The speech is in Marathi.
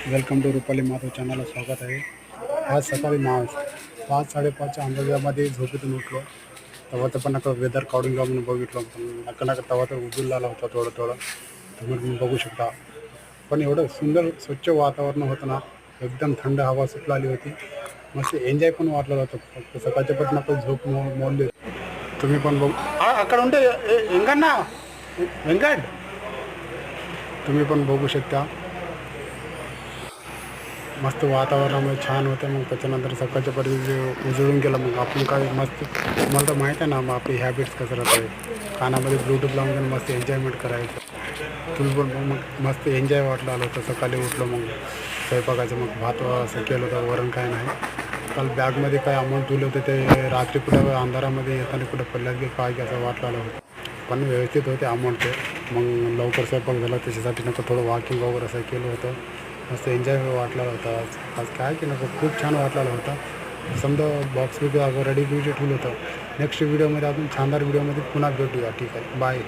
वेलकम टू रुपाली माधव चॅनलला स्वागत आहे. आज सकाळी 5:30च्या अंदाजामध्ये झोपेतून उठलो. तेव्हा तर पण वेदर काढून घ्या म्हणून बघितलं, पण नका तेव्हा तर उजूल आला होता थोडं तुम्ही बघू शकता. पण एवढं सुंदर स्वच्छ वातावरण होतं ना, एकदम थंड हवा सुटलेली होती. मस्त एन्जॉय पण वाटलं होतं. फक्त सकाळच्या पण झोप मोडली. तुम्ही पण बघू अక్కడ ఉంటే ఎంగన్నా వెంకట్ तुम्ही पण बघू शकता. मस्त वातावरणामुळे छान होतं. मग त्याच्यानंतर सकाळच्या परिस्थिती उजळून गेलं. मग आपण काय मस्त, तुम्हाला तर माहीत आहे ना मग आपली हॅबिट्स कसं राहते. कानामध्ये ब्लूटूथ लावून घेऊन मस्त एन्जॉयमेंट करायचं. तुम्ही पण मग मस्त एन्जॉय वाटलं आलं होतं. सकाळी उठलो मग स्वयंपाकाचं मग भात असं केलं होतं, वरण काय नाही. काल बॅगमध्ये काय अमाऊंट ठेवलं होतं ते रात्री कुठं अंधारामध्ये येताना कुठं पडल्यात की काय की असं वाटलं आलं होतं. पण व्यवस्थित होते अमाऊंट ते. मग लवकर स्वयंपाक झाला, त्याच्यासाठी थोडं वॉकिंग वगैरे असं केलं होतं. मस्त एन्जॉय वाटला होता. आज काय केलं खूप छान वाटलेलं होता. समजा बॉक्स रेडी ठेवलं होतं. नेक्स्ट व्हिडिओमध्ये आपण छानदार व्हिडिओमध्ये पुन्हा भेटूया. ठीक आहे, बाय.